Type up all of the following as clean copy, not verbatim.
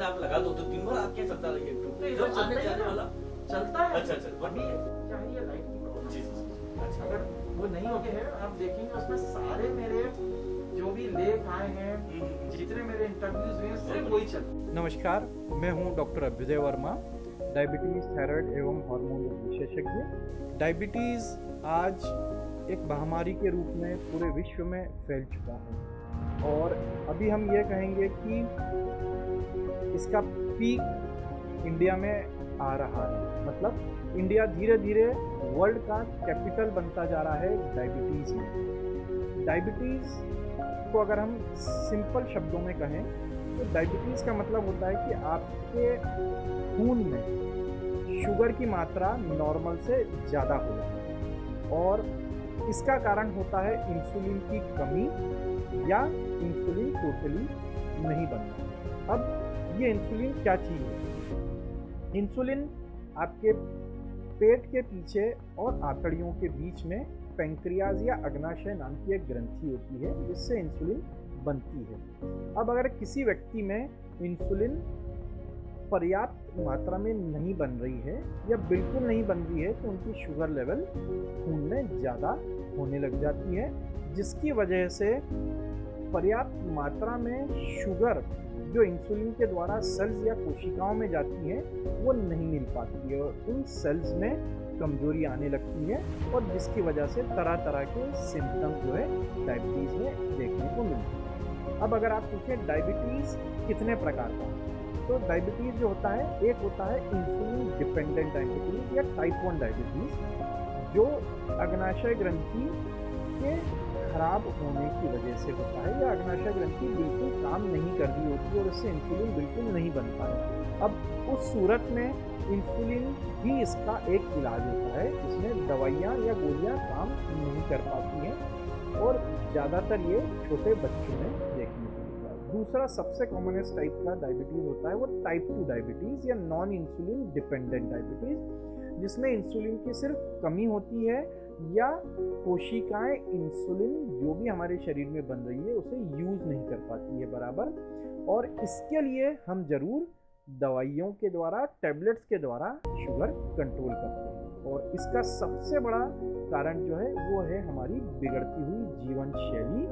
दिन आप लगा दो तो दिन भर आप क्या चलता रहिए जब आने जाने वाला चलता है। अच्छा अच्छा अभी चाहिए लाइट की प्रॉब्लम। जी जी अच्छा अगर वो नहीं होते हैं आप देखेंगे उसमें सारे मेरे जो भी लेख आए हैं, जितने मेरे इंटरव्यूज हुए हैं, सिर्फ वही चल। नमस्कार, मैं हूं doctor Abhyuday Verma, diabetes, thyroid एवं हार्मोन विशेषज्ञ। डायबिटीज़ आज एक महामारी के रूप में पूरे विश्व में फैल चुका है और अभी हम ये कहेंगे कि इसका पीक इंडिया में आ रहा है। मतलब इंडिया धीरे धीरे वर्ल्ड का कैपिटल बनता जा रहा है डायबिटीज़ में। डायबिटीज़ को अगर हम सिंपल शब्दों में कहें तो डायबिटीज़ का मतलब होता है कि आपके खून में शुगर की मात्रा नॉर्मल से ज़्यादा हो जाए और इसका कारण होता है इंसुलिन की कमी या इंसुलिन टोटली नहीं बनना। अब ये इंसुलिन क्या चीज़ है? इंसुलिन आपके पेट के पीछे और आंतड़ियों के बीच में पैंक्रियाज या अग्नाशय नाम की एक ग्रंथि होती है जिससे इंसुलिन बनती है। अब अगर किसी व्यक्ति में इंसुलिन पर्याप्त मात्रा में नहीं बन रही है या बिल्कुल नहीं बन रही है तो उनकी शुगर लेवल खून में ज़्यादा होने लग जाती है, जिसकी वजह से पर्याप्त मात्रा में शुगर जो इंसुलिन के द्वारा सेल्स या कोशिकाओं में जाती है वो नहीं मिल पाती है और उन सेल्स में कमजोरी आने लगती है और जिसकी वजह से तरह तरह के सिम्टम जो है डायबिटीज़ में देखने को मिलते हैं। अब अगर आप पूछें डायबिटीज़ कितने प्रकार का है, तो डायबिटीज़ जो होता है, एक होता है इंसुलिन डिपेंडेंट डायबिटीज़ या टाइप 1 डायबिटीज़ जो अग्नाशय ग्रंथि के खराब होने की वजह से होता है या अग्नाशय ग्रंथि बिल्कुल काम नहीं कर रही होती और उससे इंसुलिन बिल्कुल नहीं बनता है। अब उस सूरत में इंसुलिन ही इसका एक इलाज होता है, इसमें दवाइयाँ या गोलियाँ काम नहीं कर पाती हैं और ज़्यादातर ये छोटे बच्चों में देखने को मिलता है। दूसरा सबसे कॉमनेस्ट टाइप का डायबिटीज़ होता है वो टाइप 2 डायबिटीज़ या नॉन इंसुलिन डिपेंडेंट डायबिटीज़, जिसमें इंसुलिन की सिर्फ कमी होती है या कोशिकाएं इंसुलिन जो भी हमारे शरीर में बन रही है उसे यूज़ नहीं कर पाती है बराबर, और इसके लिए हम ज़रूर दवाइयों के द्वारा, टैबलेट्स के द्वारा शुगर कंट्रोल करते हैं। और इसका सबसे बड़ा कारण जो है वो है हमारी बिगड़ती हुई जीवन शैली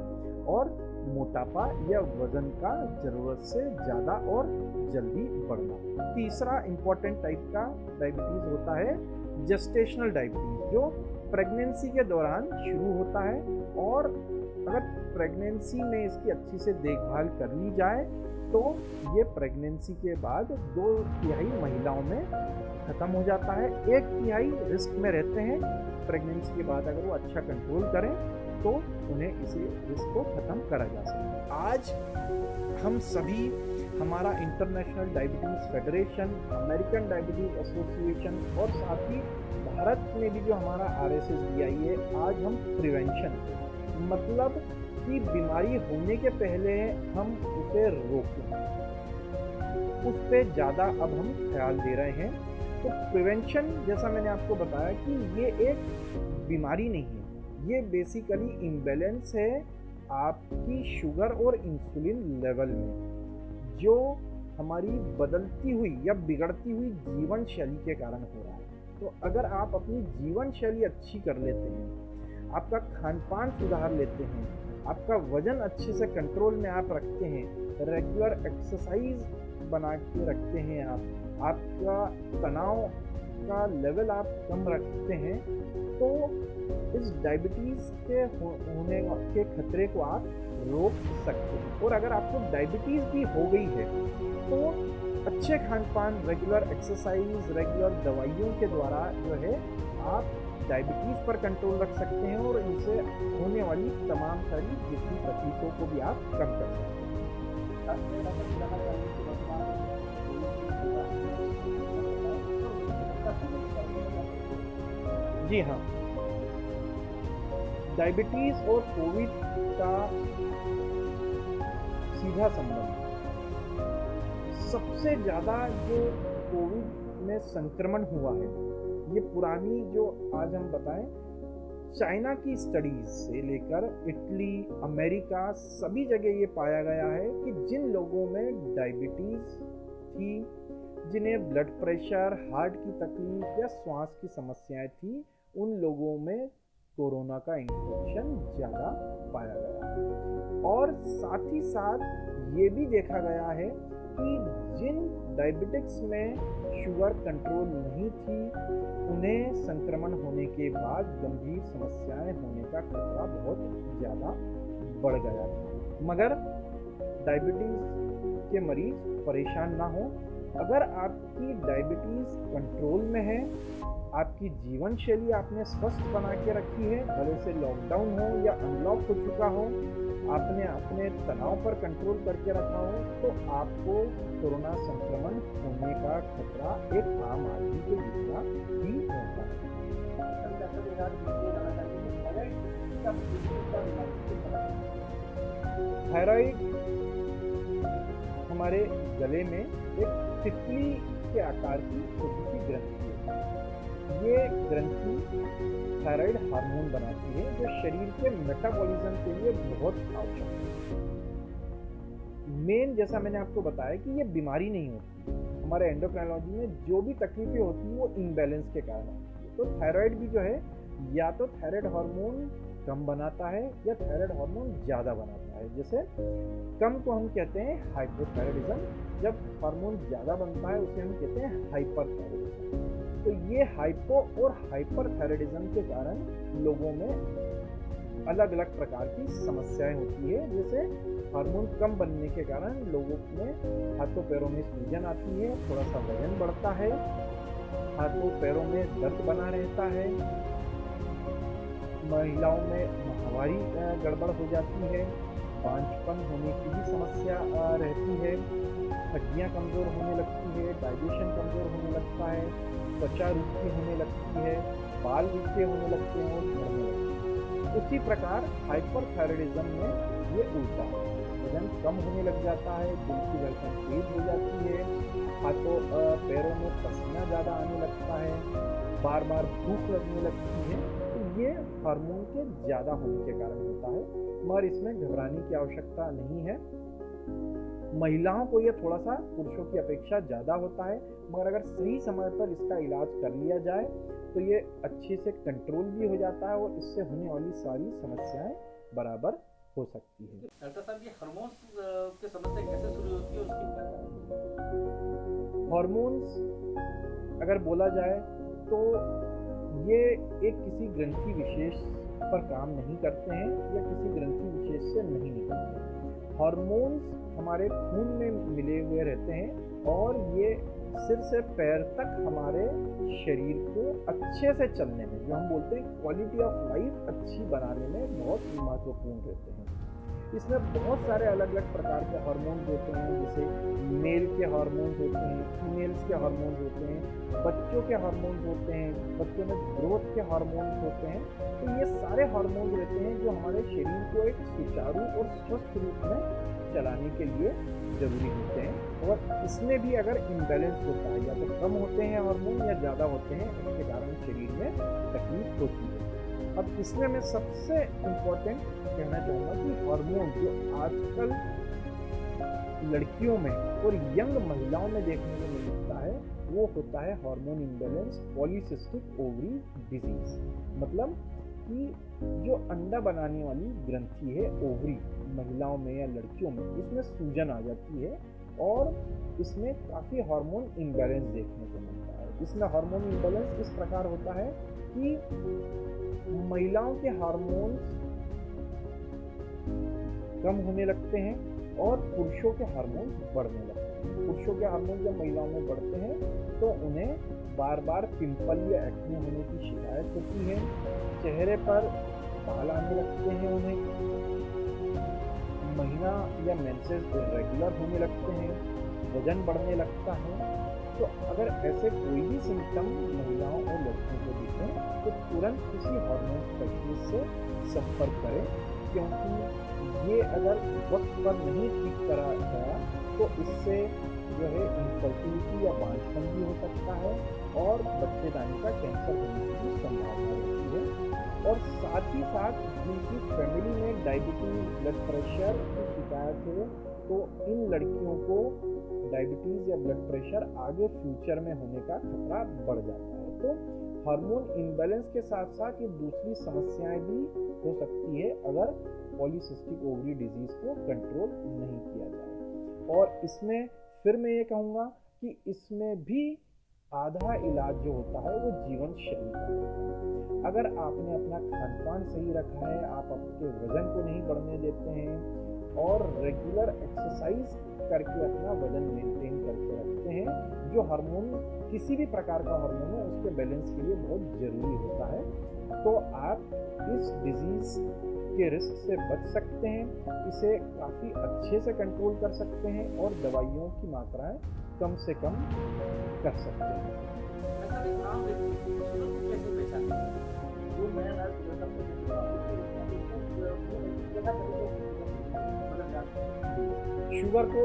और मोटापा या वज़न का ज़रूरत से ज़्यादा और जल्दी बढ़ना। तीसरा इम्पॉर्टेंट टाइप का डायबिटीज़ होता है जेस्टेशनल डायबिटीज़ जो प्रेगनेंसी के दौरान शुरू होता है और अगर प्रेगनेंसी में इसकी अच्छी से देखभाल कर ली जाए तो ये प्रेगनेंसी के बाद 2/3 महिलाओं में ख़त्म हो जाता है। 1/3 रिस्क में रहते हैं। प्रेगनेंसी के बाद अगर वो अच्छा कंट्रोल करें तो उन्हें इसे रिस्क को ख़त्म करा जा सकता है। आज हम सभी, हमारा international diabetes federation, American diabetes association और साथ ही भारत में भी जो हमारा RSSBI है, आज हम प्रिवेंशन मतलब कि बीमारी होने के पहले हम उसे रोकें, उस पर ज़्यादा अब हम ख्याल दे रहे हैं। तो प्रिवेंशन, जैसा मैंने आपको बताया कि ये एक बीमारी नहीं है, ये बेसिकली इम्बैलेंस है आपकी शुगर और इंसुलिन लेवल में जो हमारी बदलती हुई या बिगड़ती हुई जीवन शैली के कारण हो रहा है। तो अगर आप अपनी जीवन शैली अच्छी कर लेते हैं, आपका खान पान सुधार लेते हैं, आपका वज़न अच्छे से कंट्रोल में आप रखते हैं, रेगुलर एक्सरसाइज बना के रखते हैं, आपका तनाव का लेवल आप कम रखते हैं, तो इस डायबिटीज़ के होने के खतरे को आप रोक सकते हैं। और अगर आपको डायबिटीज़ भी हो गई है तो अच्छे खान पान, रेगुलर एक्सरसाइज, रेगुलर दवाइयों के द्वारा जो है आप डायबिटीज़ पर कंट्रोल रख सकते हैं और इनसे होने वाली तमाम सारी जितनी तकलीफों को भी आप कम कर सकते हैं। जी हाँ, डायबिटीज़ और कोविड का सीधा संबंध। सबसे ज़्यादा जो कोविड में संक्रमण हुआ है, ये पुरानी जो आज हम बताएं चाइना की स्टडीज से लेकर इटली, अमेरिका, सभी जगह ये पाया गया है कि जिन लोगों में डायबिटीज़ थी, जिन्हें ब्लड प्रेशर, हार्ट की तकलीफ या श्वास की समस्याएं थी, उन लोगों में कोरोना का इन्फेक्शन ज़्यादा पाया गया। और साथ ही साथ ये भी देखा गया है कि जिन डायबिटिक्स में शुगर कंट्रोल नहीं थी, उन्हें संक्रमण होने के बाद गंभीर समस्याएं होने का खतरा बहुत ज़्यादा बढ़ गया था। मगर डायबिटीज़ के मरीज परेशान ना हो। अगर आपकी डायबिटीज़ कंट्रोल में है, आपकी जीवन शैली आपने स्वस्थ बना के रखी है, भले से लॉकडाउन हो या अनलॉक हो चुका हो, आपने अपने तनाव पर कंट्रोल करके रखा हो, तो आपको कोरोना संक्रमण होने का खतरा एक आम आदमी के जितना ही होता है। थायराइड हमारे गले में एक तितली के आकार की छोटी सी ग्रंथि है। ये ग्रंथि थायराइड हार्मोन बनाती है, जो शरीर के मेटाबॉलिज्म के लिए बहुत आवश्यक है। मेन, जैसा मैंने आपको बताया कि ये बीमारी नहीं होती, हमारे एंडोक्राइनोलॉजी में जो भी तकलीफें होती हैं वो इम्बैलेंस के कारण होती है। तो थायराइड भी जो है, या तो थायराइड हार्मोन कम बनाता है या थायराइड हार्मोन ज़्यादा बनाता है। जैसे कम को हम कहते हैं हाइपोथायराइडिज्म, जब हार्मोन ज़्यादा बनता है उसे हम कहते हैं हाइपरथायराइडिज्म। तो ये हाइपो और हाइपरथायराइडिज्म के कारण लोगों में अलग अलग प्रकार की समस्याएं होती है। जैसे हार्मोन कम बनने के कारण लोगों में हाथों पैरों में सूजन आती है, थोड़ा सा वजन बढ़ता है, हाथों पैरों में दर्द बना रहता है, महिलाओं में माहवारी गड़बड़ हो जाती है, बांझपन होने की भी समस्या रहती है, हड्डियां कमज़ोर होने लगती है, डाइजेशन कमज़ोर होने लगता है, त्वचा रुखी होने लगती है, बाल रुखे होने लगते हैं और झड़ने लगते हैं। उसी प्रकार हाइपरथायराइडिज्म में ये उल्टा है, वजन कम होने लग जाता है, दिल की धड़कन तेज हो जाती है, हाथों पैरों में पसीना ज़्यादा आने लगता है, बार बार भूख लगने लगती है। तो ये हार्मोन के ज़्यादा होने के कारण होता है, मगर इसमें घबराने की आवश्यकता नहीं है। महिलाओं को ये थोड़ा सा पुरुषों की अपेक्षा ज़्यादा होता है, मगर अगर सही समय पर इसका इलाज कर लिया जाए तो ये अच्छे से कंट्रोल भी हो जाता है और इससे होने वाली सारी समस्याएं बराबर हो सकती है। डॉक्टर साहब, ये हार्मोन्स की समस्या कैसे शुरू होती है, उसकी क्या कारण? हार्मोन्स अगर बोला जाए तो ये एक किसी ग्रंथि विशेष पर काम नहीं करते हैं या किसी ग्रंथि विशेष से नहीं निकलते। हार्मोन्स हमारे खून में मिले हुए रहते हैं और ये सिर से पैर तक हमारे शरीर को अच्छे से चलने में, जो हम बोलते हैं क्वालिटी ऑफ लाइफ अच्छी बनाने में बहुत महत्वपूर्ण रहते हैं। इसमें बहुत सारे अलग अलग प्रकार के हार्मोन्स होते हैं, जैसे मेल के हार्मोन्स होते हैं, फीमेल्स के हार्मोन्स होते हैं, बच्चों के हार्मोन्स होते हैं, बच्चों में ग्रोथ के हार्मोन्स होते हैं। तो ये सारे हार्मोन्स रहते हैं जो हमारे शरीर को एक सुचारू और स्वस्थ रूप में चलाने के लिए जरूरी होते हैं। और इसमें भी अगर इम्बैलेंस होता है, या तो कम होते हैं हार्मोन या ज़्यादा होते हैं, उसके कारण शरीर में तकलीफ होती है। अब इसमें मैं सबसे इम्पोर्टेंट कहना चाहूँगा कि हार्मोन जो आजकल लड़कियों में और यंग महिलाओं में देखने को मिलता है, वो होता है hormone imbalance, polycystic ovary disease. मतलब कि जो अंडा बनाने वाली ग्रंथि है ओवरी, महिलाओं में या लड़कियों में, उसमें सूजन आ जाती है और इसमें काफ़ी हार्मोन इम्बैलेंस देखने को मिलता है। इसमें हार्मोन इम्बैलेंस इस प्रकार होता है कि महिलाओं के हार्मोन्स कम होने लगते हैं और पुरुषों के हार्मोन्स बढ़ने लगते हैं। पुरुषों के हार्मोन जब महिलाओं में बढ़ते हैं तो उन्हें बार बार पिंपल या एक्ने होने की शिकायत होती है, चेहरे पर बाल आने लगते हैं, उन्हें महीना या मेंसेस इरेगुलर होने लगते हैं, वजन बढ़ने लगता है। तो अगर ऐसे कोई भी सिम्टम महिलाओं और लड़कियों को दिखें तो तुरंत किसी हार्मोन स्पेशलिस्ट से संपर्क करें, क्योंकि ये अगर वक्त पर नहीं ठीक करा गया तो इससे जो है इनफर्टिलिटी या बांझपन भी हो सकता है और बच्चेदानी का कैंसर होने की भी संभावना रहती है। और साथ ही साथ जिनकी फैमिली में डायबिटीज, ब्लड प्रेशर की शिकायत है, तो इन लड़कियों को डायबिटीज़ या ब्लड प्रेशर आगे फ्यूचर में होने का खतरा बढ़ जाता है। तो हार्मोन इम्बैलेंस के साथ साथ ये दूसरी समस्याएं भी हो सकती है अगर पॉलीसिस्टिक ओवरी डिजीज़ को कंट्रोल नहीं किया जाए। और इसमें फिर मैं ये कहूँगा कि इसमें भी आधा इलाज जो होता है वो जीवन शैली का होता है। अगर आपने अपना खान पान सही रखा है, आप आपके वजन को नहीं बढ़ने देते हैं और रेगुलर एक्सरसाइज करके अपना वजन मेंटेन करके रखते हैं, जो हार्मोन किसी भी प्रकार का हार्मोन है उसके बैलेंस के लिए बहुत ज़रूरी होता है, तो आप इस डिजीज़ के रिस्क से बच सकते हैं, इसे काफ़ी अच्छे से कंट्रोल कर सकते हैं और दवाइयों की मात्राएं कम से कम कर सकते हैं। ऐसा भी आम व्यक्ति शुगर को कैसे पहचानते हैं? जो मैं ना शुगर का पेशेंट हुआ हूँ, तो इसमें देखो जगह मतलब जाते हैं। शुगर को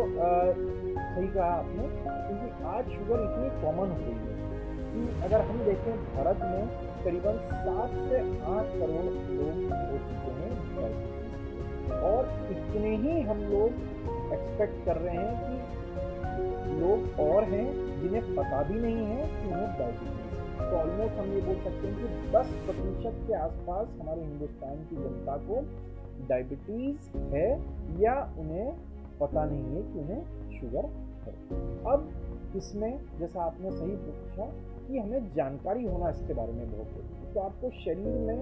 सही कहा आपने, क्योंकि आज शुगर इतनी कॉमन हो गई है कि अगर हम देखें भारत में करीबन 7 से 8 करोड़ लोग हो चुके हैं डायबिटीज, और इतने ही हम लोग एक्सपेक्ट कर रहे हैं कि लोग और हैं जिन्हें पता भी नहीं है कि उन्हें डायबिटीज है। तो ऑलमोस्ट हम ये बोल सकते हैं कि 10% के आसपास हमारे हिंदुस्तान की जनता को डायबिटीज है या उन्हें पता नहीं है कि उन्हें शुगर है। अब इसमें जैसा आपने सही पूछा कि हमें जानकारी होना इसके बारे में बहुत जरूरी है। तो आपको शरीर में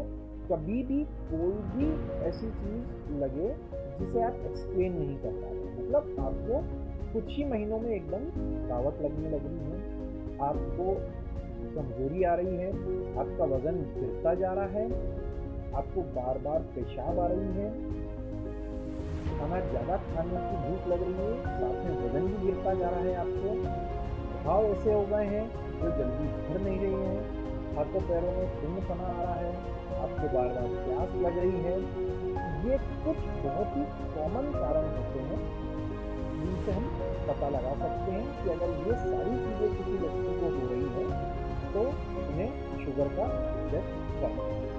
कभी भी कोई भी ऐसी चीज़ लगे जिसे आप एक्सप्लेन नहीं कर पा रहे, मतलब आपको कुछ ही महीनों में एकदम थकावट लगने लग रही है, आपको कमजोरी आ रही है, आपका वजन गिरता जा रहा है, आपको बार बार पेशाब आ रही है, खाना ज़्यादा खाने की भूख लग रही है, साथ में वजन भी गिरता जा रहा है, आपको घाव ऐसे हो गए हैं जो जल्दी भर नहीं रहे हैं, हाथों पैरों में सुन्नपना आ रहा है, आपको बार बार प्यास लग रही है। ये कुछ बहुत ही कॉमन कारण होते हैं जिनसे हम पता लगा सकते हैं कि अगर ये सारी चीज़ें किसी व्यक्ति को हो रही है तो उन्हें शुगर का टेस्ट करना है।